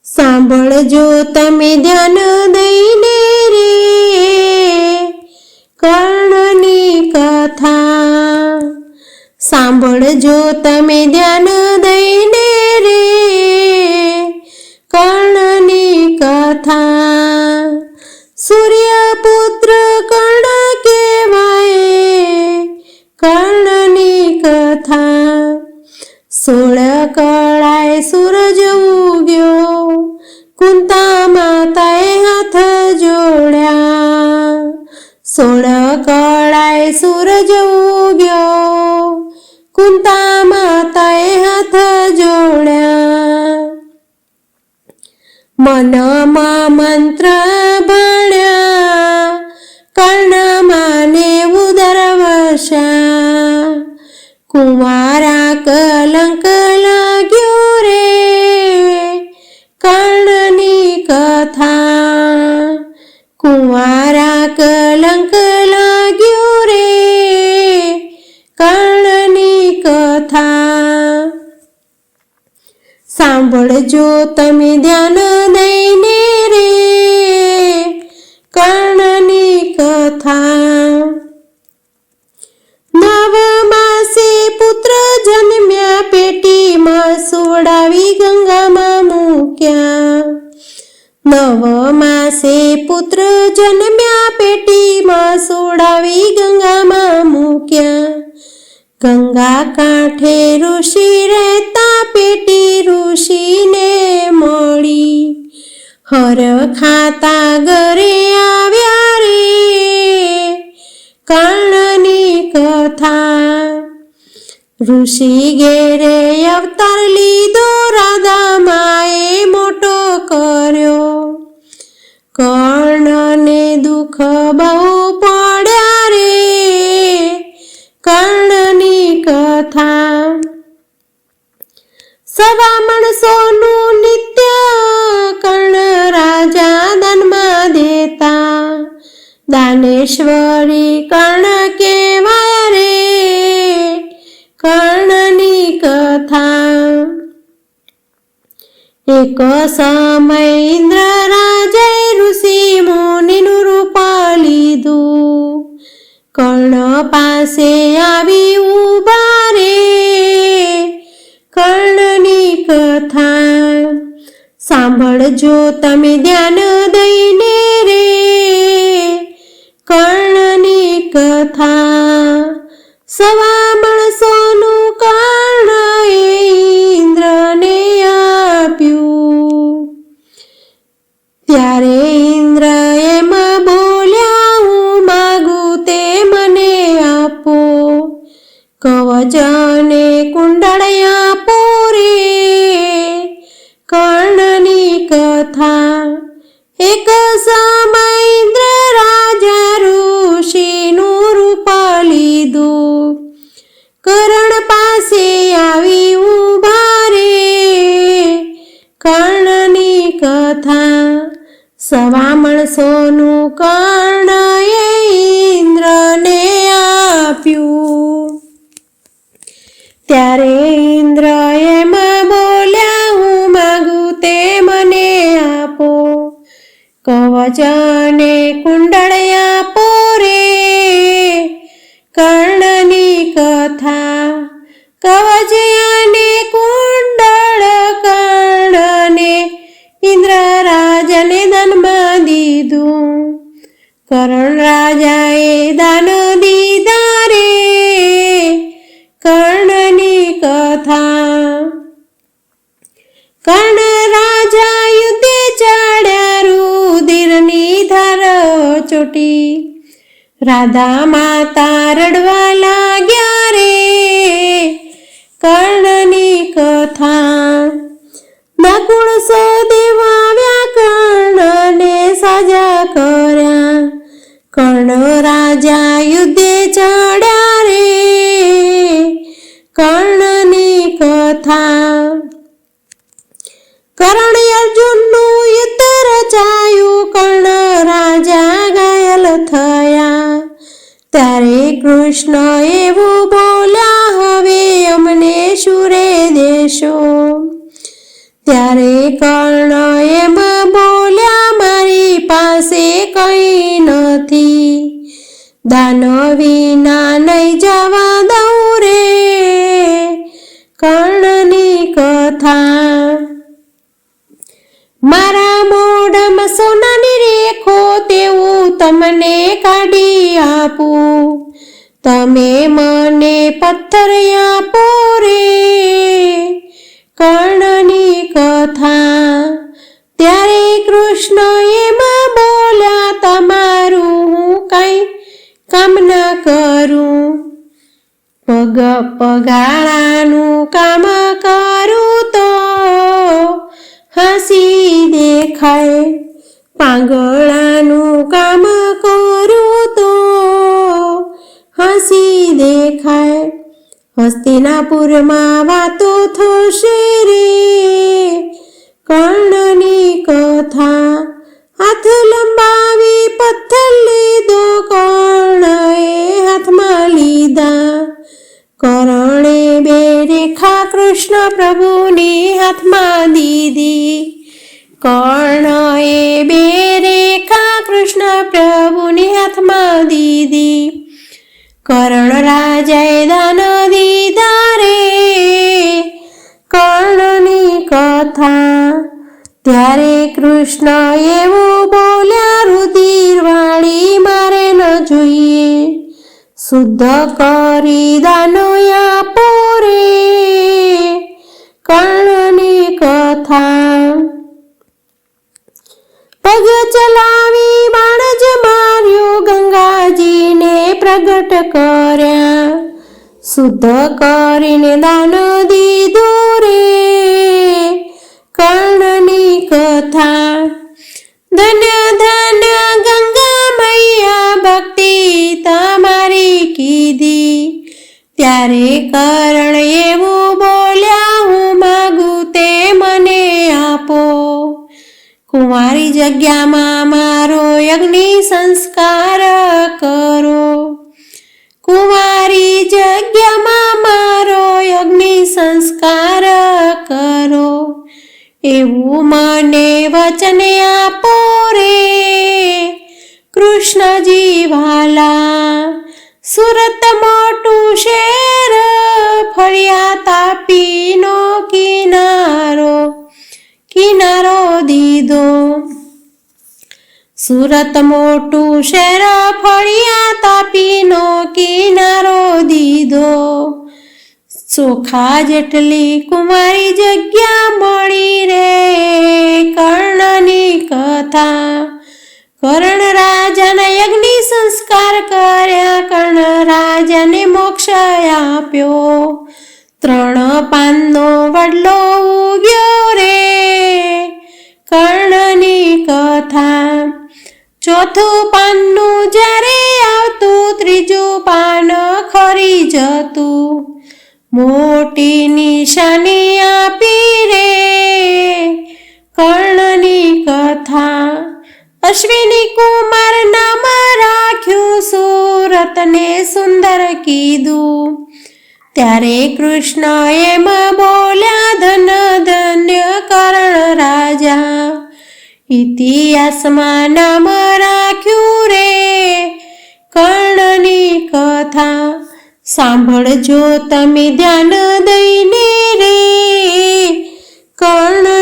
સાંભળજો તમે ધ્યાન દઈને રે કર્ણની કથા, સાંભળજો તમે ધ્યાન દઈને રે કર્ણની કથા. સૂર્યપુત્ર કર્ણ કહેવાય કર્ણની કથા. 16 કળાએ સૂરજ ઉગ્યો, કુંતા માતાએ હાથ જોડ્યા. 16 કળાએ સૂરજ ઉગ્યો, કુંતા માતાએ હાથ જોડ્યા. મનમાં મંત્ર ભણ્યા, કર્ણમાને ઉદર વસ્યા. કુંવારા કલંક લાગ્યો રે કર્ણની કથા. કુંવારા કલંક લાગ્યો રે કર્ણની કથા. સાંભળજો તમે ધ્યાન દઈને રે કર્ણની કથા. 9 માસે પુત્ર જન્મ્યા, પેટીમાં સોડાવી ગંગામાં મૂક્યા. 9 માસે પુત્ર જન્મ્યા, પેટીમાં સોડાવી ગંગામાં મૂક્યા. ગંગા કાંઠે ઋષિ રહેતા, પેટી ઋષિને મળી. હર ખાતા ઘરે આવ્યા રે કર્ણની કથા. ઋષિ ઘેરે અવતાર લીધો, રાધામાએ મોટો કર્યો. કર્ણને દુઃખ બહુ પડ્યા રે કર્ણની કથા. 1 માણસોનું નિત્ય કર્ણ રાજા દાનમાં દેતા. દાનેશ્વરી કર્ણ કહેવાય રે કર્ણની કથા. એક સમય ઇન્દ્ર રાજાએ ઋષિ મુનિનું રૂપ લીધું. કર્ણ પાસે આવી ઊભા રે કર્ણની કથા. સાંભળજો તમે ધ્યાન દઈને રે કર્ણની કથા. 1 માણસોનું કર્ણએ ઇન્દ્રને આપ્યું. ત્યારે ઇન્દ્ર એમ બોલ્યા, હું માગું તે મને આપો. કવચ અને કુંડળ આપો રે કર્ણની કથા. એક સમય ઇન્દ્ર રાજા ઋષિનું રૂપ લીધું. કર્ણ પાસે આવી ઊભા રે કર્ણની કથા. 1 માણસોનું કર્ણએ ઇન્દ્રને આપ્યું. ત્યારે ઇન્દ્ર એમ બોલ્યા, હું માગું તે મને આપો. કવચ અને કુંડળ આપો રે કર્ણની કથા. કવચ અને કુંડળ કર્ણને ઇન્દ્ર રાજાને દાનમાં દીધું. કર્ણ રાજાએ દાન દીધા રે કર્ણની કથા. કર્ણ રાજા યુદ્ધે ચડ્યા, રુધિરની ધાર ચોટી. રાધા માતા રડવા લાગ્યા રે કર્ણની કથા. નકુળ સહદેવ આવ્યા, કર્ણને સાજા કર્યા. કર્ણ રાજા યુદ્ધે ચડ્યા રે કર્ણની કથા. કર્ણ અર્જુનનું યુદ્ધ રચાયું, કર્ણ રાજા ઘાયલ થયા. ત્યારે કૃષ્ણ એવું બોલ્યા, હવે અમને શું રે દેશો. ત્યારે કર્ણ એમ બોલ્યા મારી પાસે કંઈ નથી, દાન વિના નહીં જવા દઉં રે કર્ણની કથા. મારા મોઢામાં સોનાની રેખો તેવું તમને કાઢી આપું, તમે મને પથ્થર આપો રે કર્ણની કથા. ત્યારે કૃષ્ણ એમાં બોલ્યા તમારું હું કઈ કામ ના કરું, પગાળાનું કામ કરું તો હસી દેખાય, પાંગળાનું કામ કરું તો હસી દેખાય. હસ્તિનાપુરમાં વાતો થશે રે કર્ણની કથા. હાથ લંબાવી પથ્થર લીધો કર્ણએ હાથમાં લીધા, કર્ણે બે રેખા કૃષ્ણ પ્રભુની હાથમાં દીધી, કર્ણએ બે રેખા કૃષ્ણ પ્રભુની હાથમાં દીધી. કર્ણ રાજાએ દાન દીધા રે કર્ણની કથા. ત્યારે કૃષ્ણ એવું બોલ્યા રુધિર વાળી મારે ન જોઈએ, શુદ્ધ કરી દાનો આપો રે કર્ણની કથા. પગ ચલાવી બાણ જ માર્યું ગંગાજીને પ્રગટ કર્યા, શુદ્ધ કરીને દાન દીધું રે કર્ણની કથા. ધન્ય ધન્ય ગંગા મૈયા ભક્તિ તમારી કીધી, ત્યારે કર્ણ એવું બોલ્યા હું માગું તે મને આપો, કુંવારી જગ્યામાં મારો અગ્નિ સંસ્કાર કરો, કુંવારી જગ્યામાં મારો અગ્નિ સંસ્કાર કરો, એવું મને વચન આપો રે કૃષ્ણજી વાલા. સુરત મોટું શહેર ફળિયા તાપીનો કિનારો દીધો, સુરત મોટું શહેર ફળિયા તાપીનો કિનારો દીધો, ચોખા જેટલી કુંવારી જગ્યા મળી રે કર્ણની કથા. કર્ણ રાજાના યજ્ઞ સંસ્કાર કર્યા, કર્ણ રાજાને મોક્ષ આપ્યો, 3 પાનનો વડલો ઉગ્યો રે કર્ણની કથા. 4થું પાનનું જ્યારે આવતું 3જું પાન ખરી જતું, મોટી નિશાની આપી રે કર્ણની કથા. અશ્વિની કુમાર નામ રાખ્યું, સુરતને સુંદર કીધું, ત્યારે કૃષ્ણ એમ બોલ્યા ધન ધન્ય કર્ણ રાજા, ઇતિહાસમાં નામ રાખ્યું રે કર્ણની કથા. સાંભળજો તમે ધ્યાન દઈને રે કર્ણ